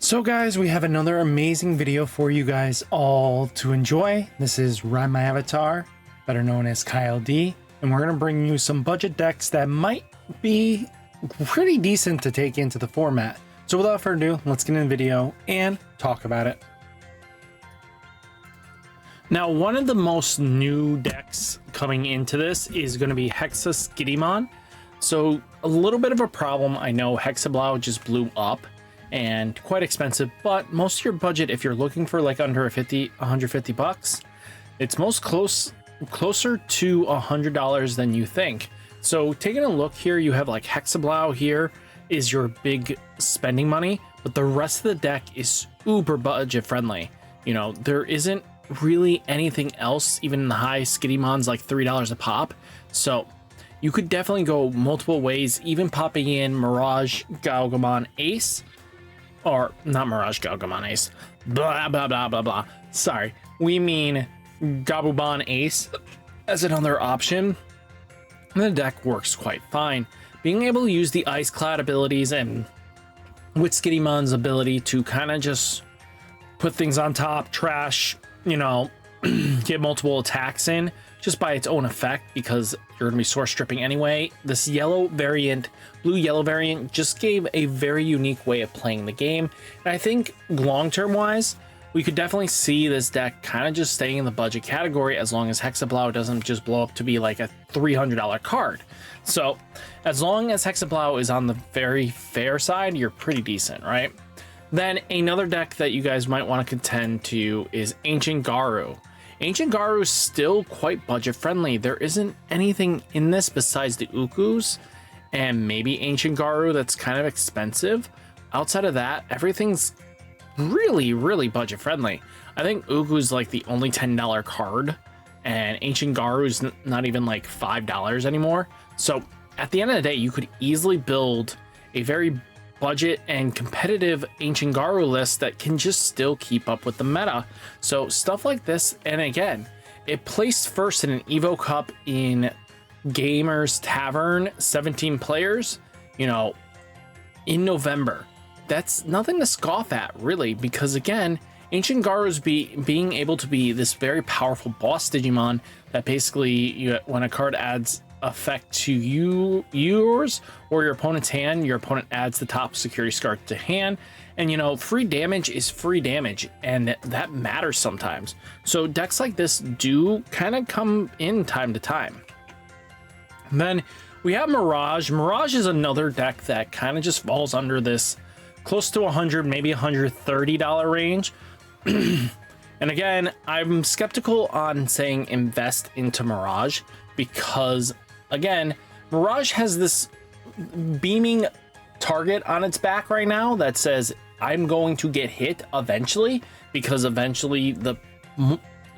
So guys, we have another amazing video for you guys all to enjoy. This is RideMyAvatar, better known as Kyle D, and we're going to bring you some budget decks that might be pretty decent to take into the format. So without further ado, let's get in the video and talk about it. Now, one of the most new decks coming into this is going to be Digimon. So a little bit of a problem. I know Hexablau just blew up and quite expensive, but most of your budget, if you're looking for like under 150 bucks, it's closer to $100 than you think. So taking a look here, you have like Hexablau here is your big spending money, but the rest of the deck is uber budget friendly. You know, there isn't really anything else, even in the high Skidimon's like $3 a pop. So you could definitely go multiple ways, even popping in Mirage Galgamon Ace, or not Mirage Galgamon Ace, blah, blah, blah, blah, blah. Sorry, we mean Gabumon Ace as another option. And the deck works quite fine. Being able to use the Ice Clad abilities and with Skidimon's ability to kind of just put things on top, trash, you know, get multiple attacks in just by its own effect, because you're gonna be source stripping anyway. This yellow variant, blue-yellow variant, just gave a very unique way of playing the game. And I think long-term wise, we could definitely see this deck kind of just staying in the budget category as long as Hexablau doesn't just blow up to be like a $300 card. So as long as Hexablau is on the very fair side, you're pretty decent, right? Then another deck that you guys might want to contend to is Ancient Garu. Ancient Garu is still quite budget friendly. There isn't anything in this besides the Ukus and maybe Ancient Garu that's kind of expensive. Outside of that, everything's really budget friendly. I think Uku's like the only $10 card, and Ancient Garu's not even like $5 anymore. So at the end of the day, you could easily build a very budget and competitive Ancient Garu list that can just still keep up with the meta. So stuff like this, and again, it placed first in an Evo Cup in Gamers Tavern, 17 players, you know, in November. That's nothing to scoff at, really, because again, Ancient Garu's being able to be this very powerful boss Digimon that basically, when a card adds effect to yours or your opponent's hand, your opponent adds the top security card to hand, and you know, free damage is free damage, and that matters sometimes. So decks like this do kind of come in time to time. And then we have Mirage. Mirage is another deck that kind of just falls under this close to $100, maybe $130 range. And again, I'm skeptical on saying invest into Mirage because, again, Mirage has this beaming target on its back right now that says, I'm going to get hit eventually, because eventually the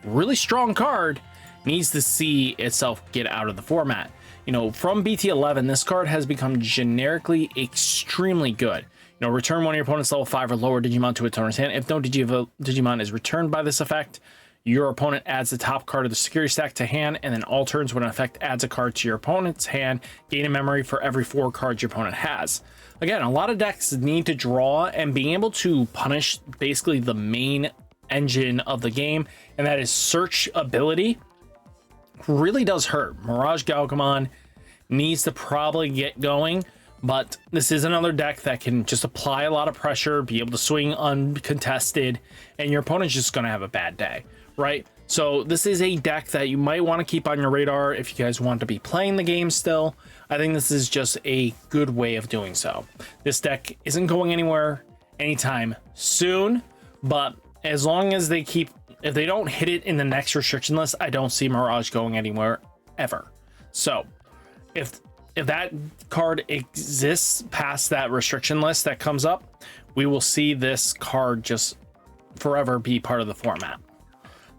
really strong card needs to see itself get out of the format. You know, from BT11, this card has become generically extremely good. You know, return one of your opponent's level 5 or lower Digimon to its owner's hand. If no Digimon is returned by this effect, your opponent adds the top card of the security stack to hand, and then all turns when an effect adds a card to your opponent's hand, gain a memory for every 4 cards your opponent has. Again, a lot of decks need to draw, and being able to punish basically the main engine of the game, and that is search ability, really does hurt. Mirage Galgamon needs to probably get going, but this is another deck that can just apply a lot of pressure, be able to swing uncontested, and your opponent's just going to have a bad day, right? So this is a deck that you might want to keep on your radar if you guys want to be playing the game still. I think this is just a good way of doing so. This deck isn't going anywhere anytime soon, but as long as if they don't hit it in the next restriction list, I don't see Mirage going anywhere ever. So if that card exists past that restriction list that comes up, we will see this card just forever be part of the format.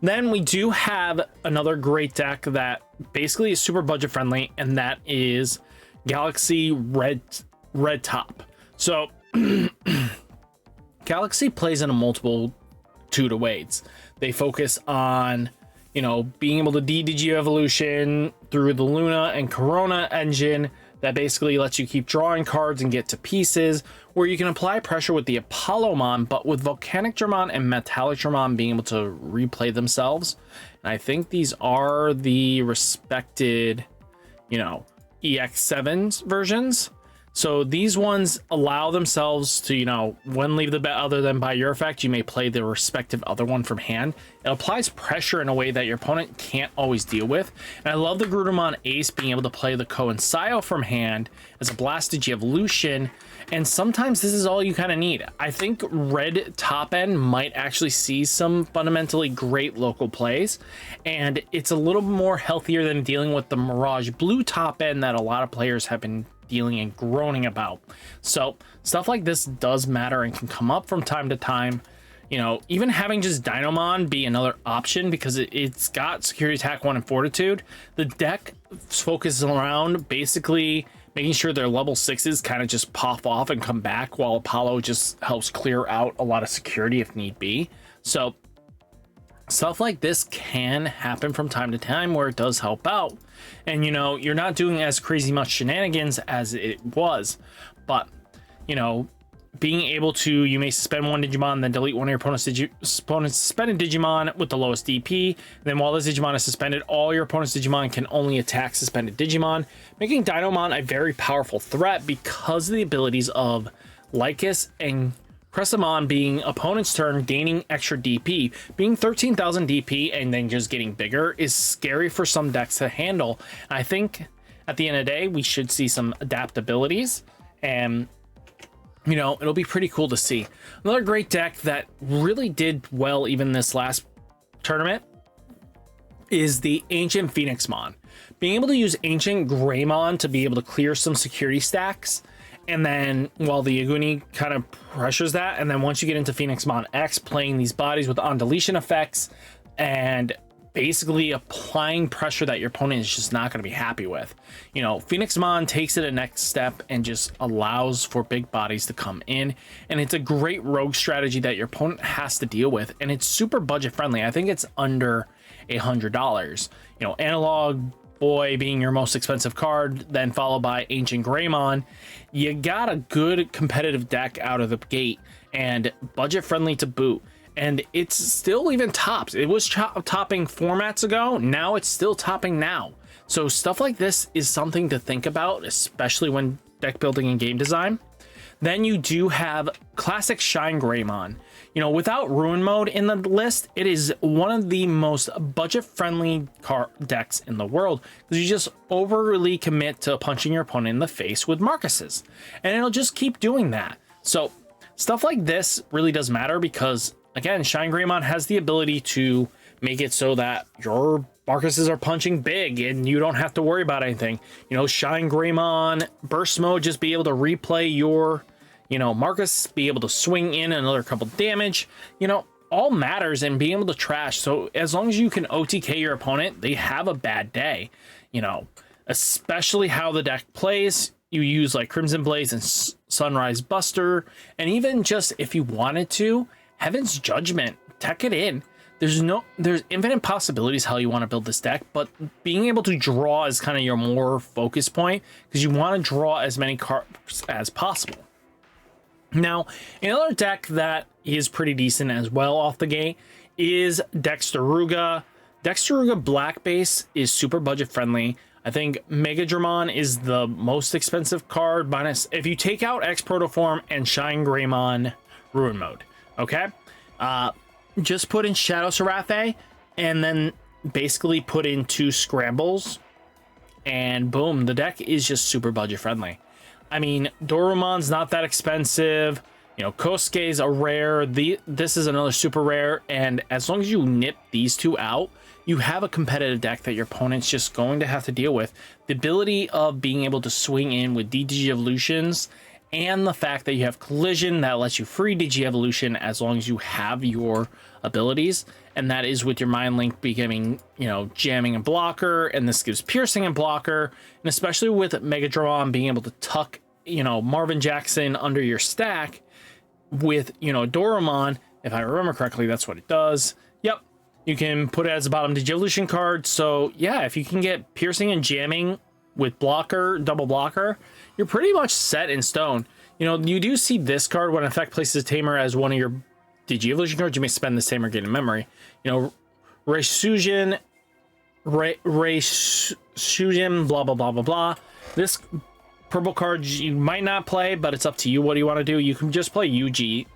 Then we do have another great deck that basically is super budget friendly, and that is Galaxy Red Top. So Galaxy plays in a multitude of ways. They focus on, you know, being able to DDG evolution through the Luna and Corona engine that basically lets you keep drawing cards and get to pieces, where you can apply pressure with the Apollomon, but with Volcanic Dramon and Metallic Dramon being able to replay themselves. And I think these are the respected, you know, EX7's versions. So these ones allow themselves to, you know, when leave the bet other than by your effect, you may play the respective other one from hand. It applies pressure in a way that your opponent can't always deal with. And I love the Grudamon Ace being able to play the Coincile from hand as a Blast Digivolution. And sometimes this is all you kind of need. I think red top end might actually see some fundamentally great local plays. And it's a little more healthier than dealing with the Mirage blue top end that a lot of players have been dealing and groaning about. So stuff like this does matter and can come up from time to time. You know, even having just Dynamon be another option because it's got Security Attack 1 and Fortitude. The deck focuses around basically making sure their level 6s kind of just pop off and come back, while Apollo just helps clear out a lot of security if need be. So stuff like this can happen from time to time where it does help out. And, you know, you're not doing as crazy much shenanigans as it was. But, you know, being able to, you may suspend one Digimon, then delete one of your opponent's suspended Digimon with the lowest DP. Then while this Digimon is suspended, all your opponent's Digimon can only attack suspended Digimon, making Dynamon a very powerful threat because of the abilities of Lycus and Cressamon being opponent's turn, gaining extra DP. Being 13,000 DP and then just getting bigger is scary for some decks to handle. I think at the end of the day, we should see some adaptabilities, and, you know, it'll be pretty cool to see. Another great deck that really did well even this last tournament is the Ancient Phoenixmon. Being able to use Ancient Greymon to be able to clear some security stacks, and then while the Yaguni kind of pressures that, and then once you get into Phoenixmon X, playing these bodies with on deletion effects and basically applying pressure that your opponent is just not going to be happy with. You know, Phoenixmon takes it a next step and just allows for big bodies to come in, and it's a great rogue strategy that your opponent has to deal with, and it's super budget friendly. I think it's under $100. You know, Analog Boy being your most expensive card, then followed by Ancient Greymon. You got a good competitive deck out of the gate and budget friendly to boot. And it's still even tops. It was topping formats ago. Now it's still topping now. So stuff like this is something to think about, especially when deck building and game design. Then you do have classic Shine Greymon. You know, without Ruin Mode in the list, it is one of the most budget-friendly card decks in the world, because you just overly commit to punching your opponent in the face with Marcuses, and it'll just keep doing that. So stuff like this really does matter because, again, Shine Greymon has the ability to make it so that your Marcuses are punching big and you don't have to worry about anything. You know, Shine Greymon, Burst Mode, just be able to replay your, you know, Marcus, be able to swing in another couple damage, you know, all matters, and being able to trash. So as long as you can OTK your opponent, they have a bad day, you know, especially how the deck plays. You use like Crimson Blaze and Sunrise Buster, and even just if you wanted to, Heaven's Judgment, tech it in. There's infinite possibilities how you want to build this deck, but being able to draw is kind of your more focus point, because you want to draw as many cards as possible. Now, another deck that is pretty decent as well off the gate is Dexter Ruga. Dexter Ruga Black Base is super budget friendly. I think Mega Dramon is the most expensive card, minus if you take out X Protoform and Shine Greymon Ruin Mode. Okay, just put in Shadow Seraphe and then basically put in 2 Scrambles, and boom, the deck is just super budget friendly. I mean, Dorumon's not that expensive. You know, Kosuke's a rare. This is another super rare. And as long as you nip these 2 out, you have a competitive deck that your opponent's just going to have to deal with. The ability of being able to swing in with Digi-Evolutions, and the fact that you have Collision that lets you free Digi-Evolution as long as you have your abilities. And that is with your Mind Link becoming, you know, jamming and blocker, and this gives piercing and blocker. And especially with Megadron being able to tuck, you know, Marvin Jackson under your stack with, you know, Dorumon, if I remember correctly, that's what it does. Yep, you can put it as a bottom Digi-Evolution card. So yeah, if you can get piercing and jamming with blocker, double blocker, you're pretty much set in stone. You know, you do see this card when effect places Tamer as one of your Digi-Evolution cards. You may spend this Tamer gain in memory. You know, Reisujin, blah, blah, blah, blah, blah. This purple card you might not play, but it's up to you. What do you want to do? You can just play UG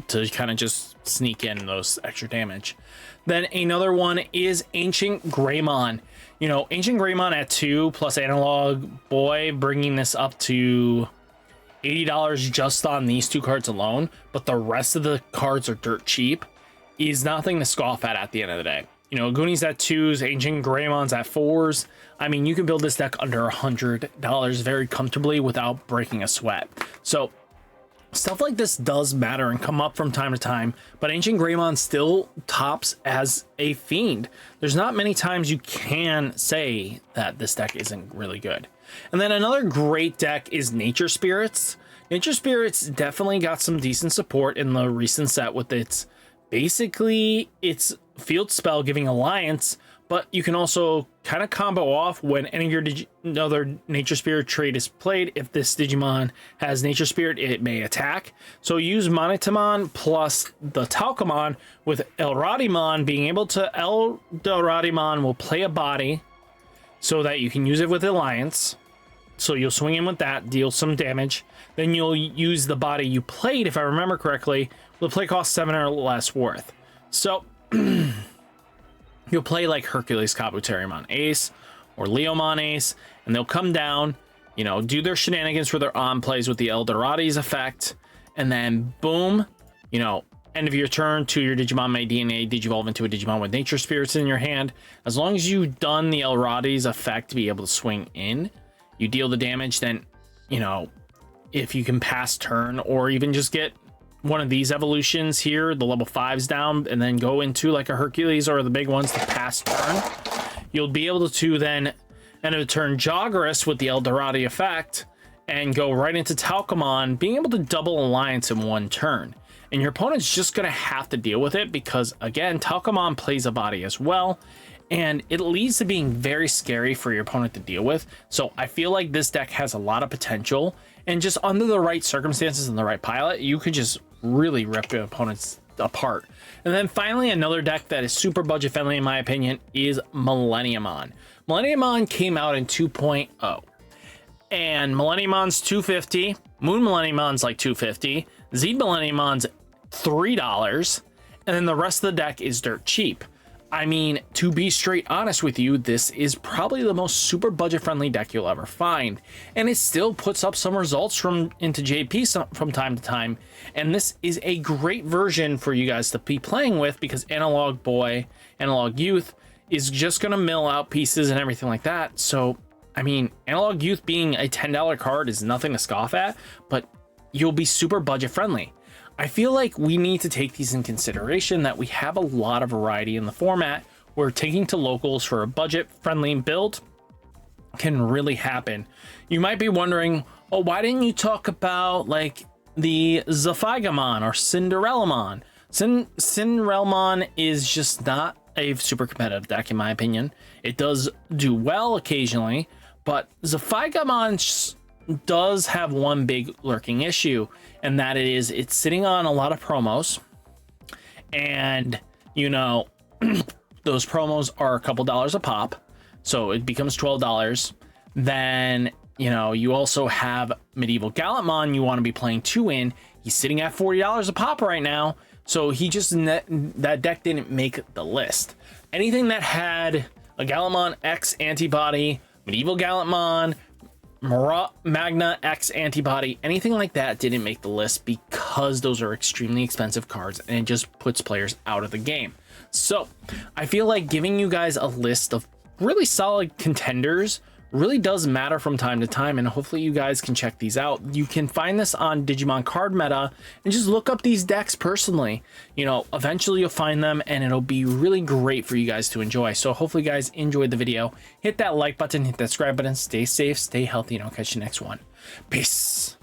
to kind of just sneak in those extra damage. Then another one is Ancient Greymon. You know, Ancient Greymon at 2 plus Analog Boy, bringing this up to $80 just on these 2 cards alone, but the rest of the cards are dirt cheap, is nothing to scoff at the end of the day. You know, Goonies at 2s, Ancient Greymon's at 4s. I mean, you can build this deck under $100 very comfortably without breaking a sweat. So stuff like this does matter and come up from time to time, but Ancient Greymon still tops as a fiend. There's not many times you can say that this deck isn't really good. And then another great deck is Nature Spirits. Nature Spirits definitely got some decent support in the recent set with its field spell giving Alliance, but you can also kind of combo off when any of your other Nature Spirit trait is played. If this Digimon has Nature Spirit, it may attack. So use Monotamon plus the Talcamon with Elradimon being able to... Elradimon will play a body so that you can use it with Alliance. So you'll swing in with that, deal some damage. Then you'll use the body you played, if I remember correctly, with a play cost 7 or less worth. So you'll play like Hercules Kabuterimon Ace or Leomon Ace, and they'll come down, you know, do their shenanigans for their on plays with the Eldoradi's effect, and then boom, you know, end of your turn, 2 your Digimon may DNA Digivolve into a Digimon with Nature Spirits in your hand. As long as you've done the Eldoradi's effect to be able to swing in, you deal the damage. Then, you know, if you can pass turn or even just get one of these evolutions here, the level 5s down, and then go into like a Hercules or the big ones to pass turn, you'll be able to then end of turn Joggerus with the Eldoradi effect and go right into Talcamon, being able to double Alliance in 1 turn. And your opponent's just going to have to deal with it because, again, Talcamon plays a body as well, and it leads to being very scary for your opponent to deal with. So I feel like this deck has a lot of potential, and just under the right circumstances and the right pilot, you could just really rip your opponents apart. And then finally, another deck that is super budget friendly in my opinion is Millennium On. Millennium On came out in 2.0, and Millennium On's $250, Moon Millennium On's like $250, Z Millennium On's $3, and then the rest of the deck is dirt cheap. I mean, to be straight honest with you, this is probably the most super budget friendly deck you'll ever find, and it still puts up some results into JP from time to time. And this is a great version for you guys to be playing with, because Analog Boy, Analog Youth is just gonna mill out pieces and everything like that. So I mean, Analog Youth being a $10 card is nothing to scoff at, but you'll be super budget friendly. I feel like we need to take these in consideration, that we have a lot of variety in the format where taking to locals for a budget friendly build can really happen. You might be wondering, oh, why didn't you talk about like the Zephygamon or Cinderellamon? Cinderellamon is just not a super competitive deck in my opinion. It does do well occasionally, but Zephygamon does have one big lurking issue, and that is it's sitting on a lot of promos, and you know those promos are a couple dollars a pop, so it becomes $12. Then you know you also have Medieval Gallantmon you want to be playing 2 in. He's sitting at $40 a pop right now, so he just that deck didn't make the list. Anything that had a Gallantmon X antibody, Medieval Gallantmon, Magna X antibody, anything like that didn't make the list because those are extremely expensive cards, and it just puts players out of the game. So I feel like giving you guys a list of really solid contenders really does matter from time to time, and hopefully you guys can check these out. You can find this on Digimon Card Meta and just look up these decks personally. You know, eventually you'll find them and it'll be really great for you guys to enjoy. So hopefully you guys enjoyed the video. Hit that like button, hit that subscribe button, stay safe, stay healthy, and I'll catch you next one. Peace.